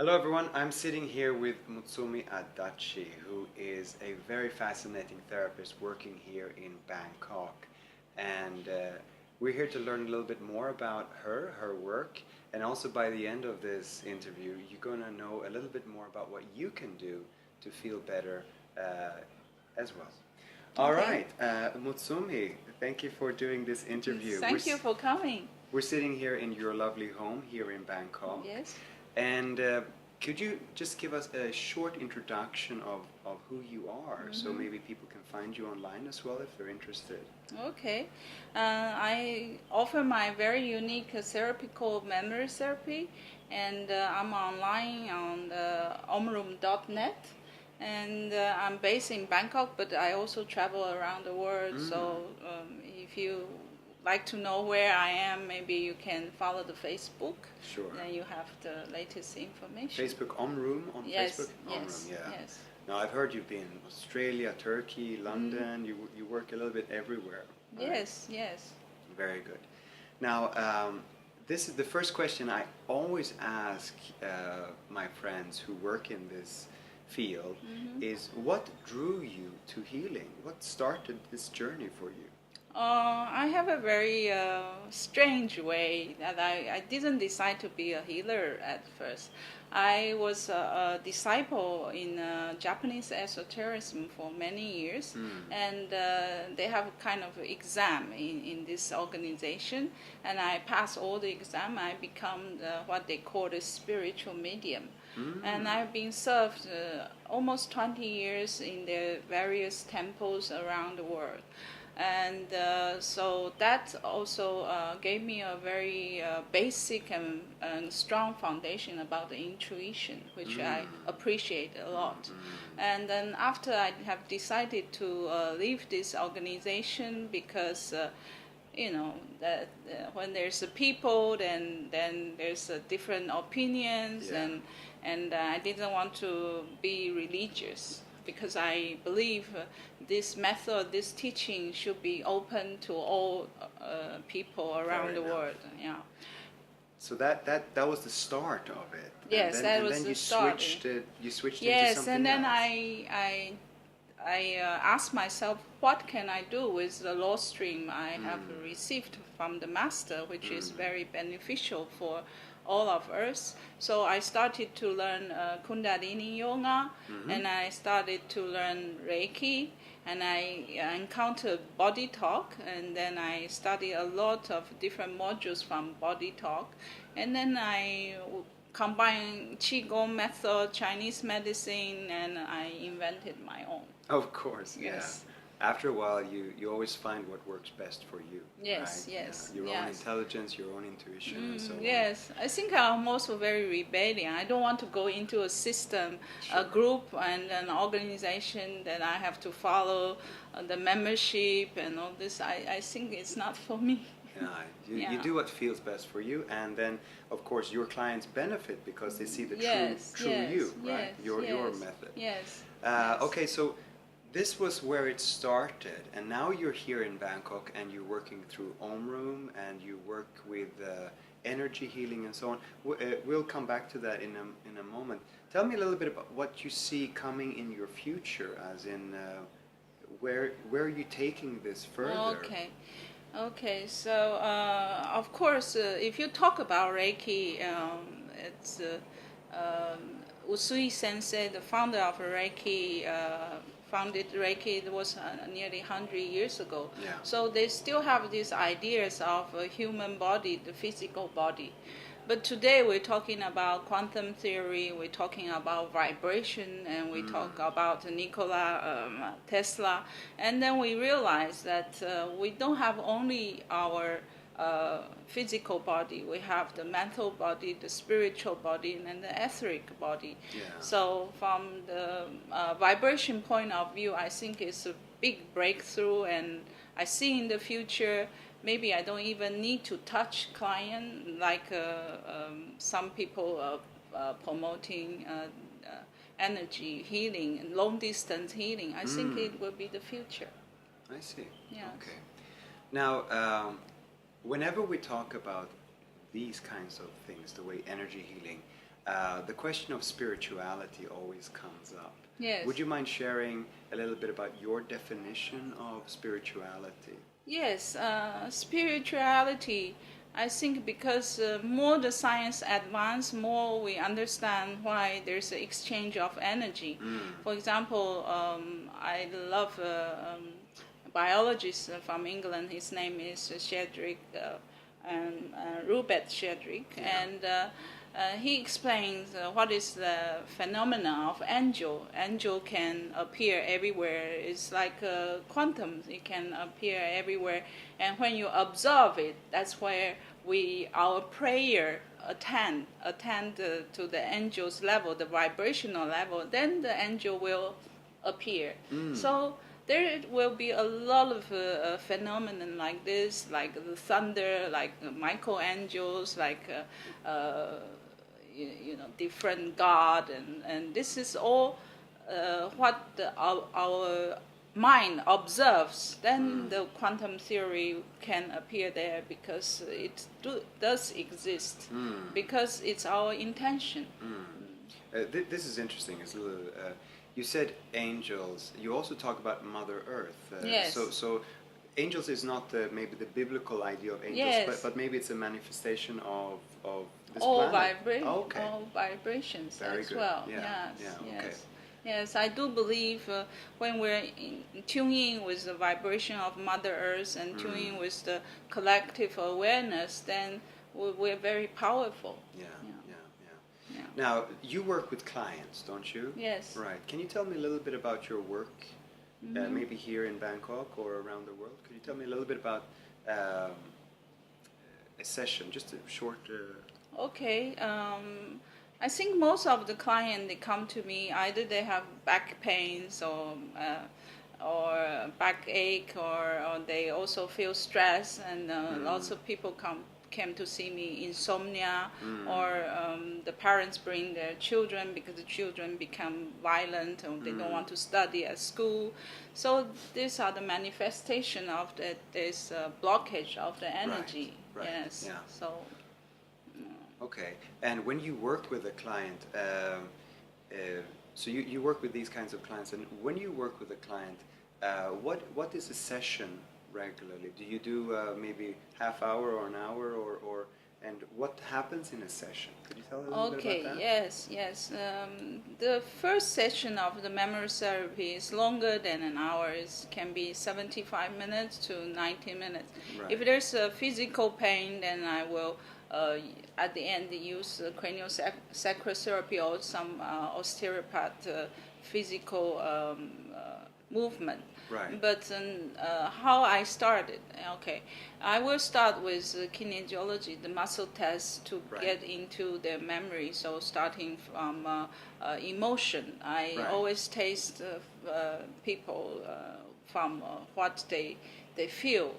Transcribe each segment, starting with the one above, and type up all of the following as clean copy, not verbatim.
Hello everyone, I'm sitting here with Mutsumi Adachi, who is a very fascinating therapist working here in Bangkok. And we're here to learn a little bit more about her work, and also by the end of this interview, you're going to know a little bit more about what you can do to feel better as well. All Okay. right, Mutsumi, thank you for doing this interview. Thank you for coming. We're sitting here in your lovely home here in Bangkok. Yes. And could you just give us a short introduction of who you are, so maybe people can find you online as well if they're interested? Okay. I offer my very unique therapy called memory therapy, and I'm online on omroom.net. And I'm based in Bangkok, but I also travel around the world. So if you like to know where I am, maybe you can follow the Facebook. Sure. Then you have the latest information. Facebook Omroom on Yes, Facebook? yes, Omroom, yeah. yes. Now I've heard you've been in Australia, Turkey, London. You work a little bit everywhere. Right? Yes, yes. Very good. Now, this is the first question I always ask my friends who work in this field is what drew you to healing? What started this journey for you? I have a very strange way that I didn't decide to be a healer at first. I was a disciple in Japanese esotericism for many years, and they have a kind of exam in this organization, and I passed all the exam. I become what they call a spiritual medium. And I've been served almost 20 years in the various temples around the world. And so that also gave me a very basic and strong foundation about the intuition, which I appreciate a lot. And then after I have decided to leave this organization because that when there's a people, then there's different opinions, and I didn't want to be religious because I believe this method, this teaching should be open to all people around the world. Yeah. So that was the start of it. Yes, that was the start. You switched into Yes, something and then else. I asked myself, what can I do with the law stream I have received from the master, which is very beneficial for all of us. So I started to learn Kundalini Yoga, and I started to learn Reiki, and I encountered body talk, and then I studied a lot of different modules from body talk, and then I combined Qigong method, Chinese medicine, and I invented my own. Of course, Yes. yeah. After a while, you always find what works best for you. Yes, right? yes, Your own yes. intelligence, your own intuition, and so on. Yes, I think I'm also very rebellion. I don't want to go into a system, a group, and an organization that I have to follow the membership and all this. I think it's not for me. Yeah, you do what feels best for you, and then of course your clients benefit because they see the true you, right? Your method. Yes. Okay, so this was where it started, and now you're here in Bangkok, and you're working through omroom, and you work with energy healing and so on. We'll come back to that in a moment. Tell me a little bit about what you see coming in your future, as in where are you taking this further? Okay, so of course, if you talk about Reiki, it's Usui Sensei, the founder of Reiki, founded Reiki. It was nearly 100 years ago. Yeah. So they still have these ideas of a human body, the physical body. But today we're talking about quantum theory, we're talking about vibration, and we talk about Nikola Tesla. And then we realize that we don't have only our physical body, we have the mental body, the spiritual body, and the etheric body. Yeah. So from the vibration point of view, I think it's a big breakthrough, and I see in the future maybe I don't even need to touch client like some people promoting energy healing, long distance healing. I think it will be the future. I see. Yeah. Okay. Now, whenever we talk about these kinds of things, the way energy healing, the question of spirituality always comes up. Yes. Would you mind sharing a little bit about your definition of spirituality? Yes, spirituality. I think because more the science advance, more we understand why there's an exchange of energy. For example, I love a biologist from England. His name is Shedrick, and Rupert Shedrick, and he explains what is the phenomena of angel. Angel can appear everywhere. It's like quantum. It can appear everywhere, and when you observe it, that's where our prayer attend to the angel's level, the vibrational level. Then the angel will appear. So there will be a lot of phenomenon like this, like the thunder, like Michelangelo's, like different god, and this is all what our mind observes. Then the quantum theory can appear there because it does exist, because it's our intention. This is interesting. It's a little. You said angels. You also talk about Mother Earth. Yes. So angels is not maybe the biblical idea of angels, Yes. but maybe it's a manifestation of this All planet. Okay. all vibrations Very as good. well. Yeah. Yes, Yeah. yes. Okay. Yes, I do believe when we're tuning in with the vibration of Mother Earth and tuning in with the collective awareness, then we're very powerful. Yeah. Yeah. Now, you work with clients, don't you? Yes. Right. Can you tell me a little bit about your work, maybe here in Bangkok or around the world? Could you tell me a little bit about a session, just a short... Okay. I think most of the clients, they come to me, either they have back pains or backache, or they also feel stress, and lots of people came to see me insomnia, or the parents bring their children because the children become violent or they don't want to study at school. So these are the manifestation of this blockage of the energy. Right. Yes. Yeah. So. Okay. And when you work with a client, so you work with these kinds of clients, and when you work with a client, what is a session regularly? Do you do maybe half hour or an hour, or and what happens in a session? Could you tell us a little bit about that? Yes. The first session of the memory therapy is longer than an hour. It can be 75 minutes to 90 minutes. Right. If there's a physical pain, then I will at the end use cranial sacral therapy or some osteopath physical movement. Right. But how I started, okay, I will start with kinesiology, the muscle test to get into their memory. So starting from emotion, I always taste people from what they feel.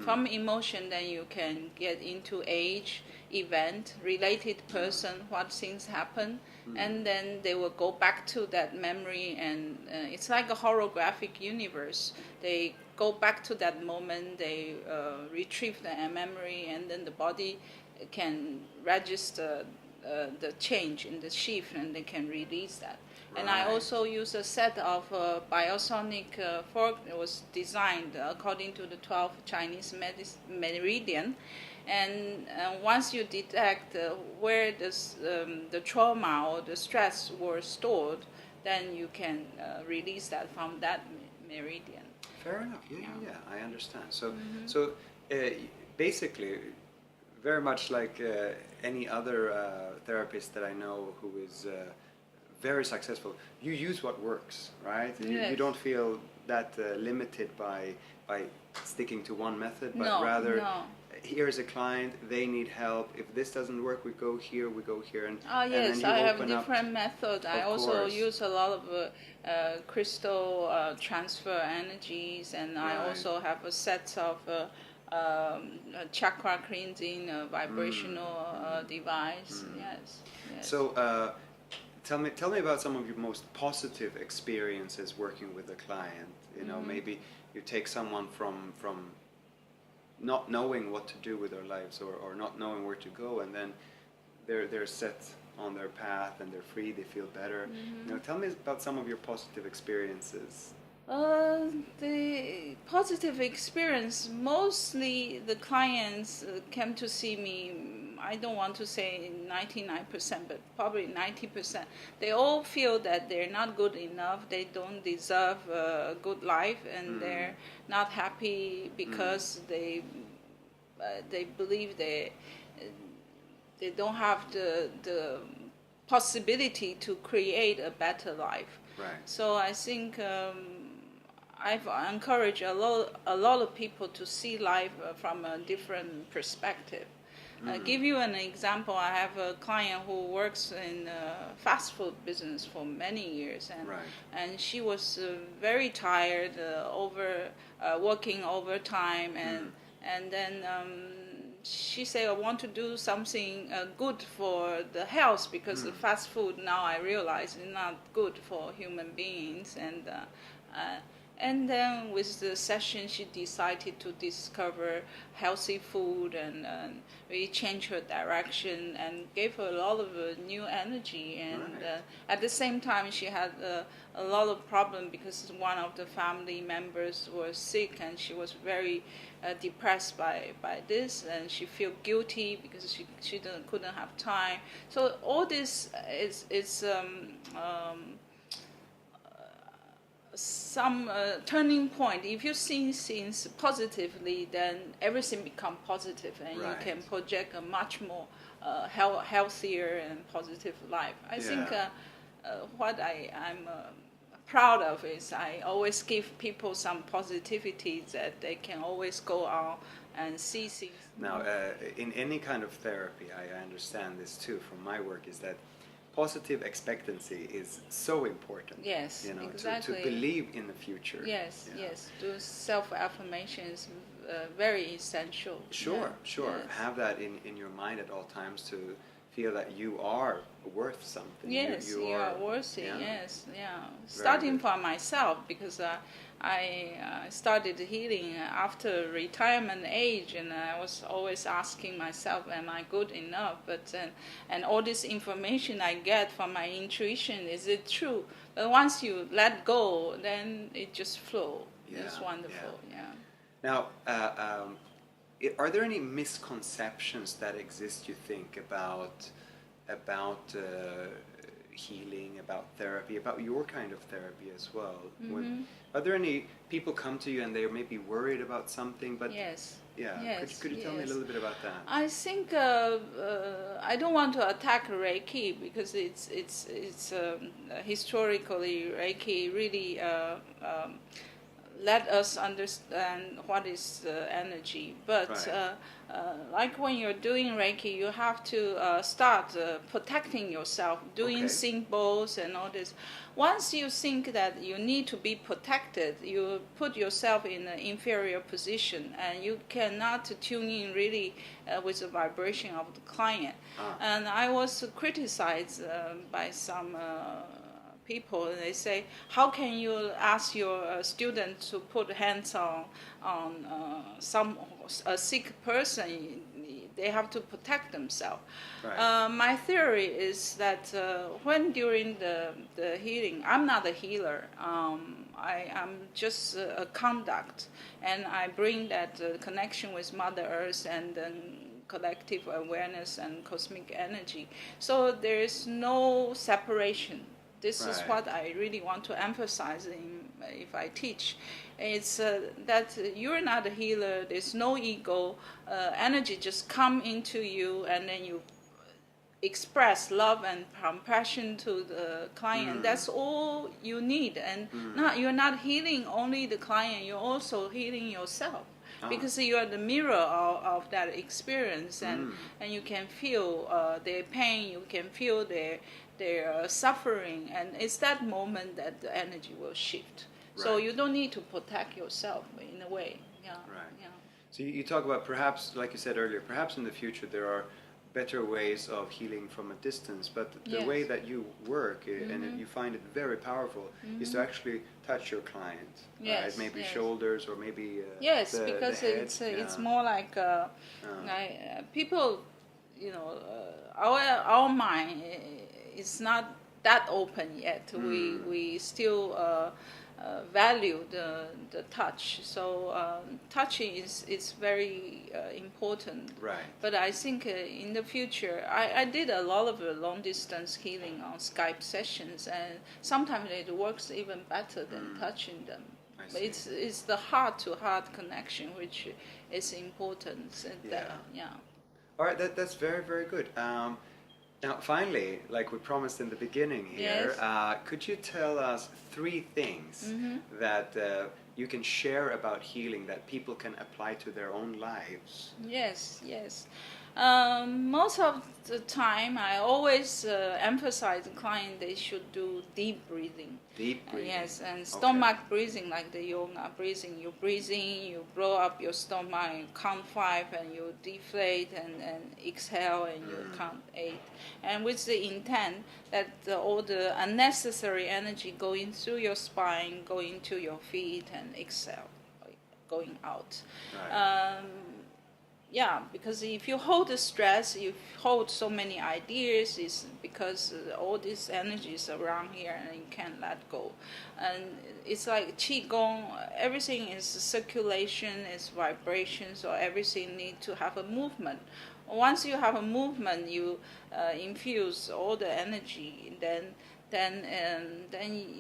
From emotion, then you can get into age, event, related person, what things happen, and then they will go back to that memory, and it's like a holographic universe. They go back to that moment, they retrieve the memory, and then the body can register the change in the shift, and they can release that. And I also use a set of biosonic fork that was designed according to the 12 Chinese meridian. And once you detect where the trauma or the stress were stored, then you can release that from that meridian. Fair enough. Yeah. I understand. So, basically, very much like any other therapist that I know who is very successful, you use what works, right? Yes. You don't feel that limited by sticking to one method, but no. Here's a client, they need help. If this doesn't work, we go here, and yes, and then I you have open different methods. I also course. use a lot of crystal transfer energies, and I also have a set of chakra cleansing vibrational device. Yes. So tell me about some of your most positive experiences working with a client. You know, maybe you take someone from not knowing what to do with their lives, or not knowing where to go, and then they're set on their path and they're free, they feel better. Mm-hmm. You know, tell me about some of your positive experiences. The positive experience, mostly the clients came to see me, I don't want to say 99%, but probably 90%. They all feel that they're not good enough, they don't deserve a good life, and they're not happy because they believe they don't have the possibility to create a better life. Right. So I think I've encouraged a lot of people to see life from a different perspective. Give you an example. I have a client who works in fast food business for many years, and she was very tired, working overtime, and then she said, I want to do something good for the health, because the fast food, now I realize, is not good for human beings. And then with the session, she decided to discover healthy food and really change her direction, and gave her a lot of new energy. And at the same time, she had a lot of problem because one of the family members was sick, and she was very depressed by this, and she feel guilty because she couldn't have time. So all this is some turning point. If you see things positively, then everything become positive, and you can project a much more healthier and positive life. I think what I'm proud of is I always give people some positivity that they can always go on and see things. Now, in any kind of therapy, I understand this too from my work, is that positive expectancy is so important. Yes, you know, exactly. to believe in the future. Yes, yes. Do self-affirmation is very essential. Sure. Yes. Have that in your mind at all times, to feel that you are worth something. Yes, you are worthy. Yeah. Yes, yeah. Starting from myself, because I started healing after retirement age, and I was always asking myself, am I good enough? But and all this information I get from my intuition, is it true? But once you let go, then it just flows. It's wonderful. Yeah. Now, are there any misconceptions that exist, you think, about healing, about therapy, about your kind of therapy as well? Are there any people come to you and they're maybe worried about something, but yes. Yeah. Yes, could you tell me a little bit about that? I think I don't want to attack Reiki, because it's historically Reiki really let us understand what is energy. But like when you're doing Reiki, you have to start protecting yourself, doing symbols and all this. Once you think that you need to be protected, you put yourself in an inferior position, and you cannot tune in really with the vibration of the client. And I was criticized by some people, and they say, how can you ask your student to put hands on a sick person? They have to protect themselves. My theory is that when during the healing, I'm not a healer. I'm just a conduct, and I bring that connection with Mother Earth and then collective awareness and cosmic energy. So there is no separation. This is what I really want to emphasize if I teach. It's that you're not a healer. There's no ego. Energy just come into you, and then you express love and compassion to the client. That's all you need. And you're not healing only the client. You're also healing yourself. Because you are the mirror of that experience, and you can feel their pain. You can feel their suffering, and it's that moment that the energy will shift. So you don't need to protect yourself in a way. So you talk about, perhaps, like you said earlier, perhaps in the future there are better ways of healing from a distance, but the way that you work, and you find it very powerful, is to actually touch your client. Maybe shoulders, or maybe because the head. it's more like people our mind is not that open yet. We still value the touch. So touching is very important. Right. But I think in the future, I did a lot of long distance healing on Skype sessions, and sometimes it works even better than touching them. But it's the heart to heart connection which is important. And All right, that's very, very good. Now, finally, like we promised in the beginning here, Yes. could you tell us 3 things that you can share about healing that people can apply to their own lives? Yes. Most of the time, I always emphasize the client they should do deep breathing. Deep breathing. Yes, and stomach breathing, like the yoga breathing. You breathe in, you blow up your stomach, and count 5, and you deflate and exhale, and you count 8. And with the intent that all the unnecessary energy going through your spine, going to your feet, and exhale, going out. Right. Because if you hold the stress, you hold so many ideas, it's because all this energy is around here and you can't let go. And it's like Qigong, everything is circulation, is vibration, so everything needs to have a movement. Once you have a movement, you infuse all the energy, then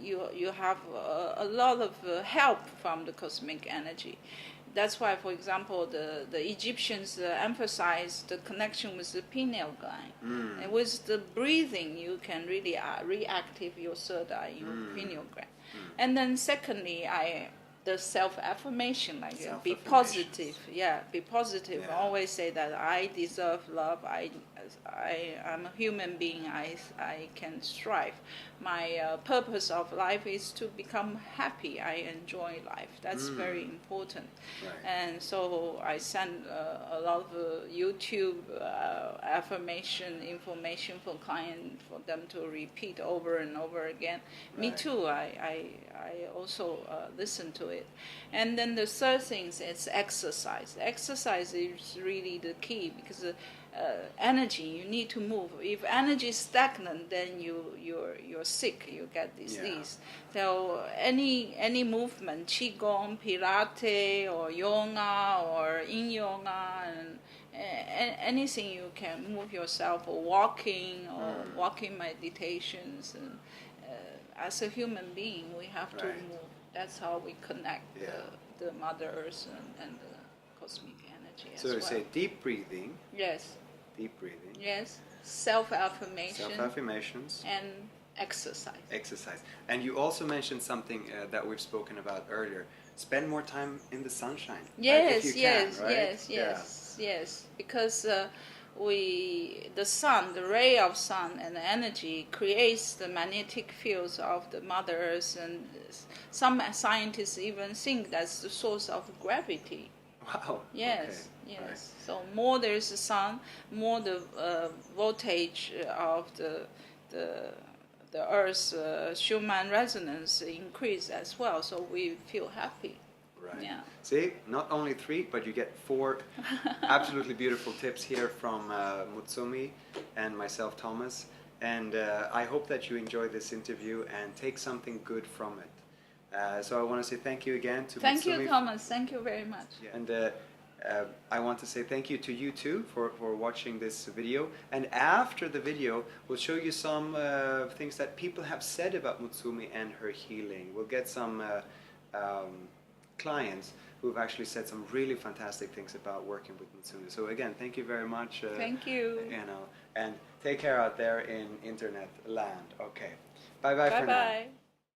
you have a lot of help from the cosmic energy. That's why, for example, the Egyptians emphasized the connection with the pineal gland. And with the breathing, you can really reactive your third eye, your pineal gland. And then secondly, the self-affirmation, like be positive. Be positive. I always say that I deserve love. I'm a human being. I can strive. My purpose of life is to become happy. I enjoy life. That's very important. Right. And so I send a lot of YouTube affirmation information for clients for them to repeat over and over again. Right. Me too. I also listen to it. And then the third thing is exercise. Exercise is really the key because energy, you need to move. If energy is stagnant, then you're sick, you get disease. So any movement, qigong, pilates, or yoga, or yin yoga, and anything you can move yourself, or walking meditations. And as a human being, we have to move. That's how we connect the Mother Earth and the cosmic energy as well. So say deep breathing. Yes. Deep breathing. Yes. Self-affirmation. Self-affirmations. And exercise. Exercise. And you also mentioned something that we've spoken about earlier. Spend more time in the sunshine. Yes, if you yes, can, right? yes. Because the sun, the ray of sun and the energy creates the magnetic fields of the Mother Earth, and some scientists even think that's the source of gravity. Wow. Yes, okay. yes. Right. So more there's the sun, more the voltage of the Earth's Schumann resonance increase as well. So we feel happy. Right. Yeah. See, not only 3, but you get 4 absolutely beautiful tips here from Mutsumi and myself, Thomas. And I hope that you enjoy this interview and take something good from it. So I want to say thank you again to Mutsumi. Thank you, Thomas. Thank you very much. And I want to say thank you to you too for watching this video. And after the video, we'll show you some things that people have said about Mutsumi and her healing. We'll get some clients who've actually said some really fantastic things about working with Mutsumi. So again, thank you very much. Thank you. And take care out there in internet land. Okay. Bye bye for now. Bye bye.